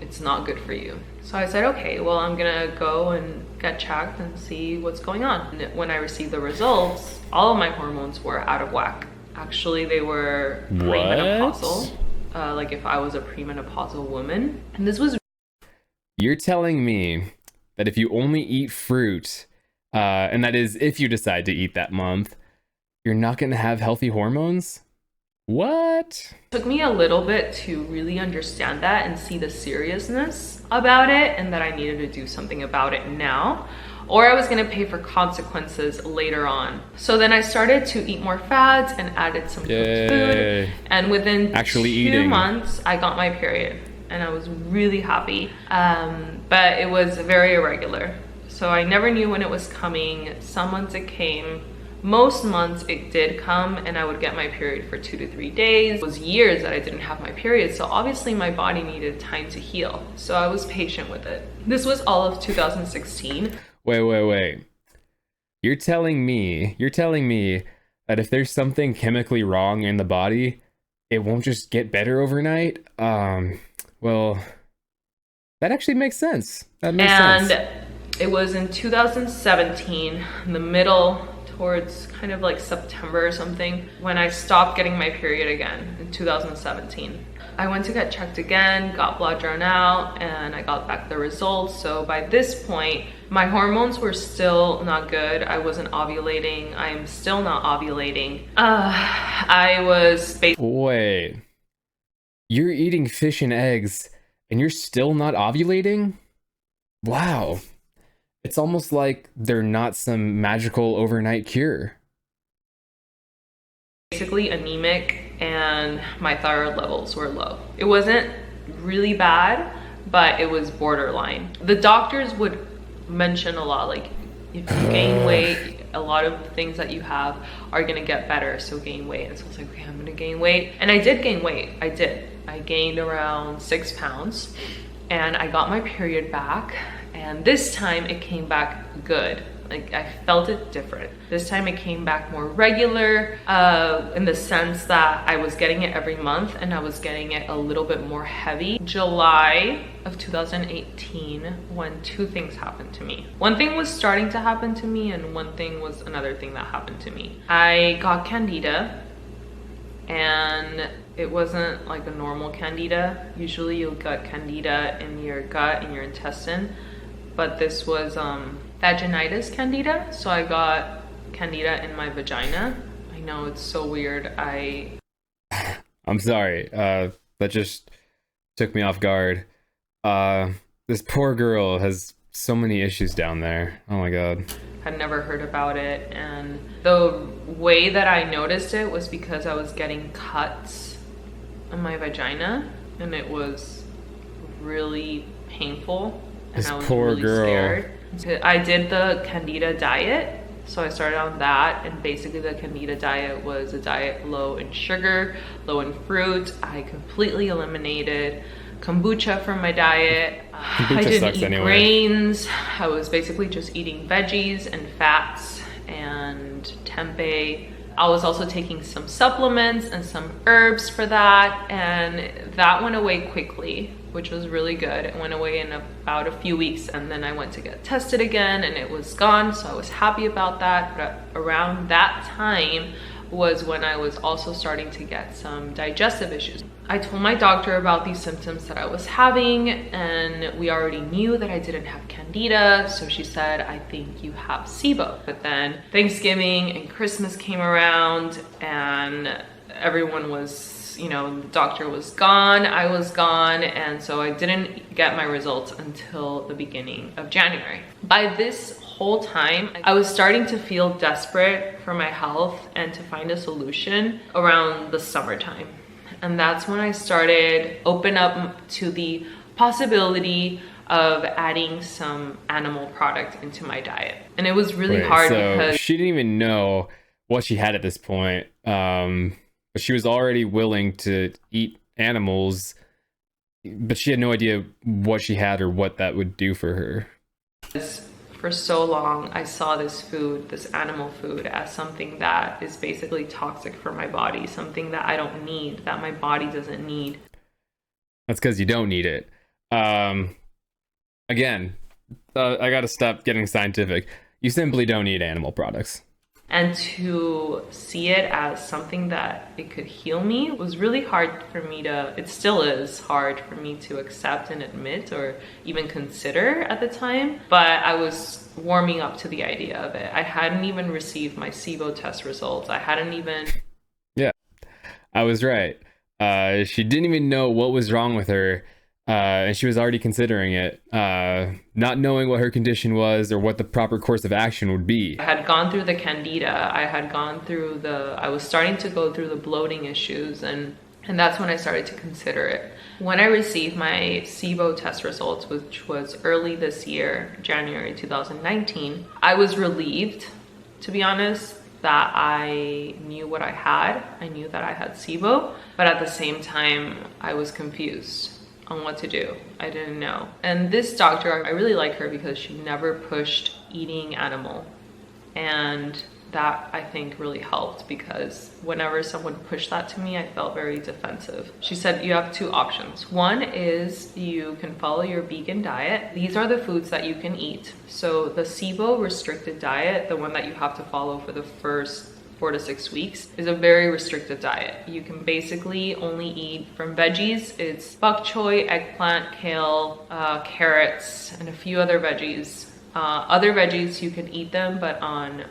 It's not good for you. So I said, okay, well, I'm gonna go and get checked and see what's going on. And when I received the results, all of my hormones were out of whack. Actually, they were premenopausal, like if I was a premenopausal woman. And this was... You're telling me that if you only eat fruit, and that is if you decide to eat that month, you're not gonna have healthy hormones? What? It took me a little bit to really understand that and see the seriousness about it, and that I needed to do something about it now, or I was gonna pay for consequences later on. So then I started to eat more fats and added some cooked food, and within two months, I got my period, and I was really happy. But it was very irregular. So I never knew when it was coming. Some months it came. Most months it did come, and I would get my period for 2 to 3 days. It was years that I didn't have my period, so obviously my body needed time to heal. So I was patient with it. This was all of 2016. Wait. You're telling me that if there's something chemically wrong in the body, it won't just get better overnight? Well, that actually makes sense. That makes sense. And it was in 2017, in the middle, towards kind of like September or something, when I stopped getting my period again in 2017. I went to get checked again, got blood drawn out, and I got back the results. So by this point, my hormones were still not good. I wasn't ovulating. I am still not ovulating. I was... Wait. You're eating fish and eggs, and you're still not ovulating? Wow. It's almost like they're not some magical overnight cure. Basically anemic, and my thyroid levels were low. It wasn't really bad, but it was borderline. The doctors would mention a lot, like, if you gain weight, a lot of the things that you have are gonna get better, so gain weight. And so I was like, okay, I'm gonna gain weight. And I did gain weight, I did. I gained around 6 pounds, and I got my period back. And this time it came back good. Like, I felt it different. This time it came back more regular, in the sense that I was getting it every month, and I was getting it a little bit more heavy. July of 2018, when 2 things happened to me. One thing was starting to happen to me, and one thing was another thing that happened to me. I got candida, and it wasn't like a normal candida. Usually you'll get candida in your gut, in your intestine, but this was vaginitis candida. So I got candida in my vagina. I know, it's so weird. I'm sorry, that just took me off guard. This poor girl has so many issues down there. Oh my god. Had never heard about it, and the way that I noticed it was because I was getting cuts on my vagina, and it was really painful, and this I was poor really girl. scared. I did the candida diet, so I started on that, and basically the candida diet was a diet low in sugar, low in fruit. I completely eliminated kombucha from my diet. I didn't eat grains. I was basically just eating veggies and fats and tempeh. I was also taking some supplements and some herbs for that, and that went away quickly, which was really good. It went away in about a few weeks, and then I went to get tested again, and it was gone, so I was happy about that. But around that time was when I was also starting to get some digestive issues. I told my doctor about these symptoms that I was having, and we already knew that I didn't have candida, so she said, I think you have SIBO. But then Thanksgiving and Christmas came around, and everyone was, you know, the doctor was gone, I was gone, and so I didn't get my results until the beginning of January. By this whole time, I was starting to feel desperate for my health and to find a solution around the summertime. And that's when I started open up to the possibility of adding some animal product into my diet. And it was really hard because she didn't even know what she had at this point. But she was already willing to eat animals, but she had no idea what she had or what that would do for her. For so long, I saw this food, this animal food, as something that is basically toxic for my body, something that I don't need, that my body doesn't need. That's because you don't need it. Again, I gotta stop getting scientific. You simply don't need animal products. And to see it as something that it could heal me was really hard for me to, it still is hard for me to accept and admit or even consider at the time. But I was warming up to the idea of it. I hadn't even received my SIBO test results. I hadn't even... Yeah, I was right. She didn't even know what was wrong with her. And she was already considering it, not knowing what her condition was or what the proper course of action would be. I had gone through the candida, I was starting to go through the bloating issues, and that's when I started to consider it. When I received my SIBO test results, which was early this year, January 2019, I was relieved, to be honest, that I knew what I had. I knew that I had SIBO, but at the same time, I was confused on what to do. I didn't know. And this doctor, I really like her because she never pushed eating animal. And that, I think, really helped, because whenever someone pushed that to me, I felt very defensive. She said you have two options. One is you can follow your vegan diet. These are the foods that you can eat. So the SIBO restricted diet, the one that you have to follow for the first 4 to 6 weeks, is a very restricted diet. You can basically only eat from veggies. It's bok choy, eggplant, kale, carrots, and a few other veggies. Other veggies, you can eat them, but on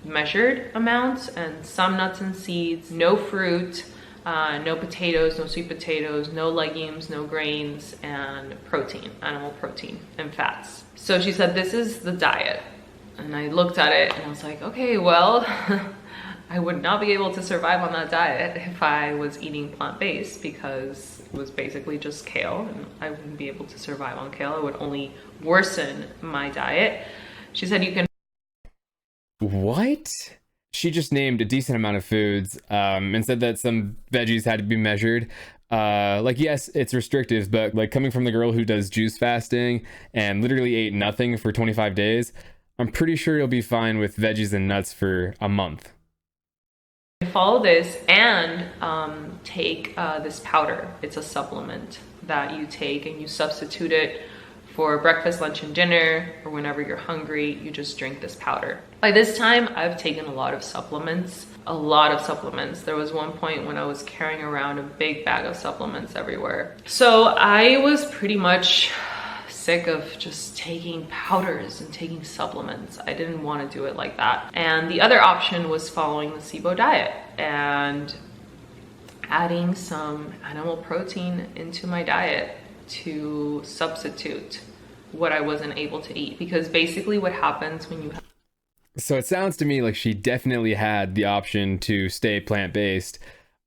measured amounts, and some nuts and seeds, no fruit, no potatoes, no sweet potatoes, no legumes, no grains, and protein, animal protein and fats. So she said, this is the diet. And I looked at it and I was like, okay, well, I would not be able to survive on that diet if I was eating plant-based, because it was basically just kale, and I wouldn't be able to survive on kale. It would only worsen my diet. She said you can... What? She just named a decent amount of foods, and said that some veggies had to be measured. Like, yes, it's restrictive, but like, coming from the girl who does juice fasting and literally ate nothing for 25 days, I'm pretty sure you'll be fine with veggies and nuts for a month. Follow this and take this powder. It's a supplement that you take, and you substitute it for breakfast, lunch, and dinner, or whenever you're hungry, you just drink this powder. By this time, I've taken a lot of supplements. There was one point when I was carrying around a big bag of supplements everywhere. So I was pretty much sick of just taking powders and taking supplements. I didn't want to do it like that. And the other option was following the SIBO diet and adding some animal protein into my diet to substitute what I wasn't able to eat. Because basically what happens when you... So it sounds to me like she definitely had the option to stay plant-based.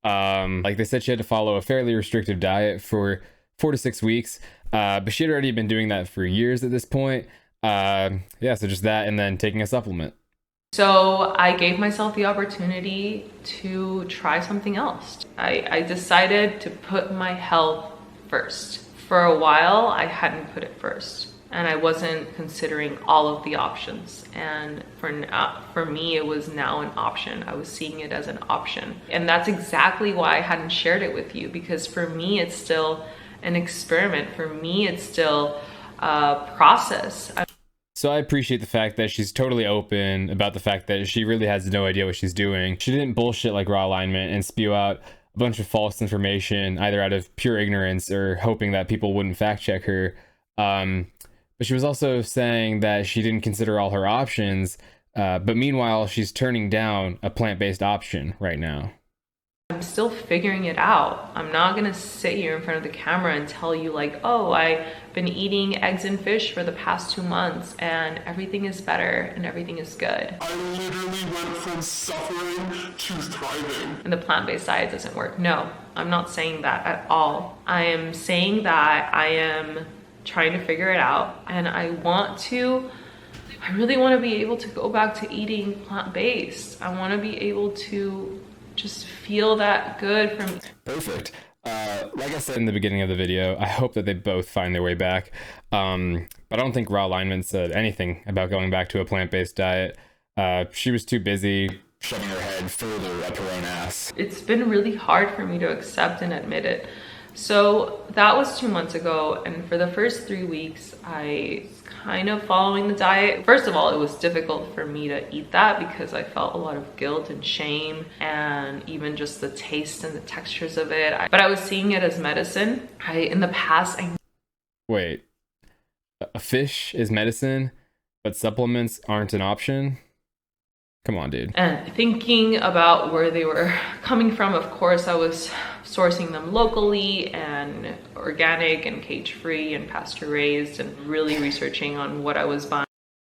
Like they said, she had to follow a fairly restrictive diet for 4 to 6 weeks. But she had already been doing that for years at this point. Yeah, so just that, and then taking a supplement. So I gave myself the opportunity to try something else. I decided to put my health first. For a while, I hadn't put it first, and I wasn't considering all of the options. And for me, it was now an option. I was seeing it as an option. And that's exactly why I hadn't shared it with you, because for me, it's still an experiment. For me, it's still a process. So I appreciate the fact that she's totally open about the fact that she really has no idea what she's doing. She didn't bullshit like Raw Alignment and spew out a bunch of false information, either out of pure ignorance or hoping that people wouldn't fact check her. But she was also saying that she didn't consider all her options. But meanwhile, she's turning down a plant-based option right now. I'm still figuring it out. I'm not gonna sit here in front of the camera and tell you like, oh, I've been eating eggs and fish for the past 2 months and everything is better and everything is good. I literally went from suffering to thriving. And the plant-based diet doesn't work. No, I'm not saying that at all. I am saying that I am trying to figure it out, and I really want to be able to go back to eating plant-based. I want to be able to just feel that good from. Perfect. Like I said in the beginning of the video, I hope that they both find their way back. But I don't think Raw Alignment said anything about going back to a plant-based diet. She was too busy shoving her head further up her own ass. It's been really hard for me to accept and admit it. So that was 2 months ago, and for the first 3 weeks, I was kind of following the diet. First of all, it was difficult for me to eat that because I felt a lot of guilt and shame, and even just the taste and the textures of it. But I was seeing it as medicine. In the past, Wait, a fish is medicine, but supplements aren't an option? Come on, dude. And thinking about where they were coming from, of course, I was sourcing them locally and organic and cage-free and pasture-raised, and really researching on what I was buying.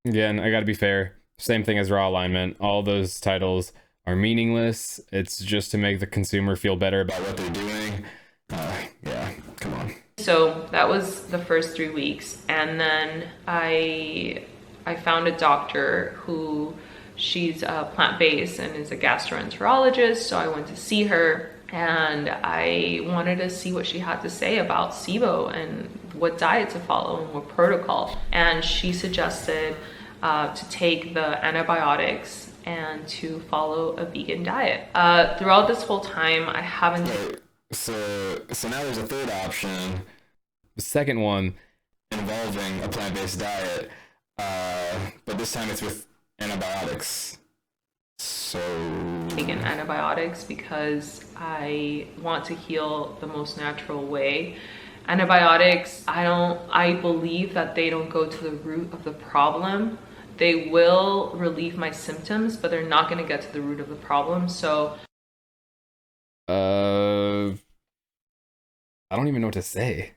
Yeah, and I gotta be fair. Same thing as Raw Alignment. All those titles are meaningless. It's just to make the consumer feel better about what they're doing. Yeah, come on. So that was the first 3 weeks. And then I found a doctor who, she's plant-based and is a gastroenterologist. So I went to see her, and I wanted to see what she had to say about SIBO and what diet to follow and what protocol. And she suggested to take the antibiotics and to follow a vegan diet. Throughout this whole time, I haven't. Wait, so now there's a third option. The second one involving a plant-based diet, but this time it's with antibiotics. So taken antibiotics because I want to heal the most natural way. Antibiotics, I believe that they don't go to the root of the problem. They will relieve my symptoms, but they're not going to get to the root of the problem. So I don't even know what to say.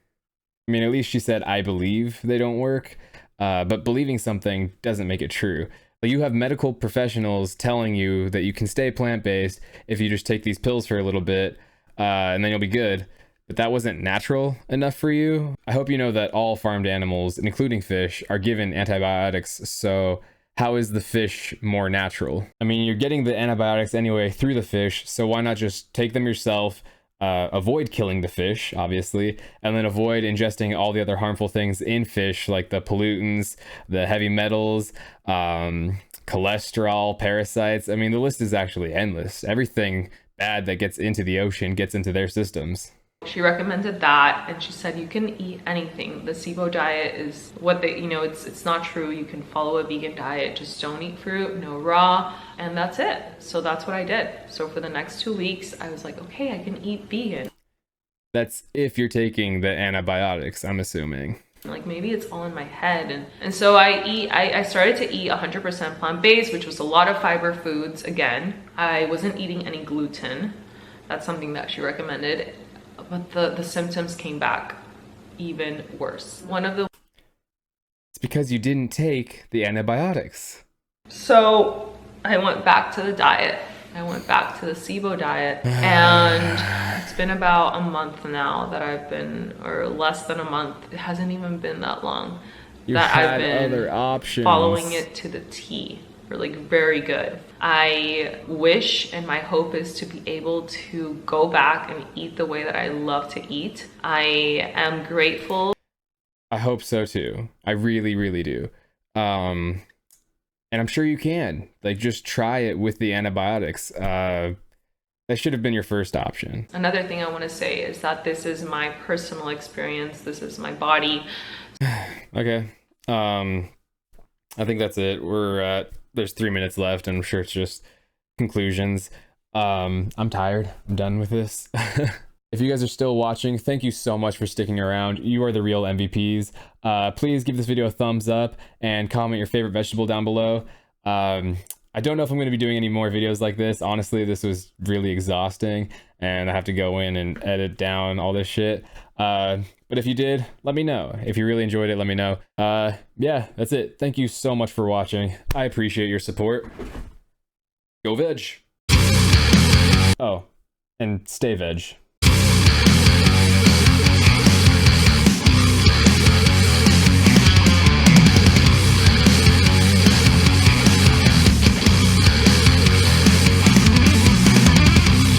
I mean, at least she said, I believe they don't work, but believing something doesn't make it true. You have medical professionals telling you that you can stay plant-based if you just take these pills for a little bit, and then you'll be good. But that wasn't natural enough for you. I hope you know that all farmed animals, including fish, are given antibiotics. So how is the fish more natural? I mean, you're getting the antibiotics anyway through the fish, so why not just take them yourself, avoid killing the fish, obviously, and then avoid ingesting all the other harmful things in fish, like the pollutants, the heavy metals, cholesterol, parasites. I mean, the list is actually endless. Everything bad that gets into the ocean gets into their systems. she recommended that, and she said you can eat anything. The SIBO diet is what they, it's not true. You can follow a vegan diet, just don't eat fruit, no raw, and that's it. So that's what I did. So for the next 2 weeks, I was like, okay, I can eat vegan. That's if you're taking the antibiotics, I'm assuming. Like maybe it's all in my head. And so I started to eat 100% plant-based, which was a lot of fiber foods. Again, I wasn't eating any gluten. That's something that she recommended. But the symptoms came back even worse. It's because you didn't take the antibiotics. So I went back to the diet. I went back to the SIBO diet, and it's been about a month now that I've been, or less than a month. It hasn't even been that long that I've been other options. Following it to the T. Or like very good. I wish, and my hope is to be able to go back and eat the way that I love to eat. I am grateful. I hope so too. I really, really do. And I'm sure you can. Like, just try it with the antibiotics. That should have been your first option. Another thing I want to say is that this is my personal experience. This is my body. Okay. I think that's it. There's 3 minutes left, and I'm sure it's just conclusions. I'm tired. I'm done with this. If you guys are still watching, thank you so much for sticking around. You are the real MVPs. Please give this video a thumbs up and comment your favorite vegetable down below. I don't know if I'm going to be doing any more videos like this. Honestly, this was really exhausting, and I have to go in and edit down all this shit. But if you did, let me know. If you really enjoyed it, let me know. Yeah, that's it. Thank you so much for watching. I appreciate your support. Go veg. Oh, and stay veg.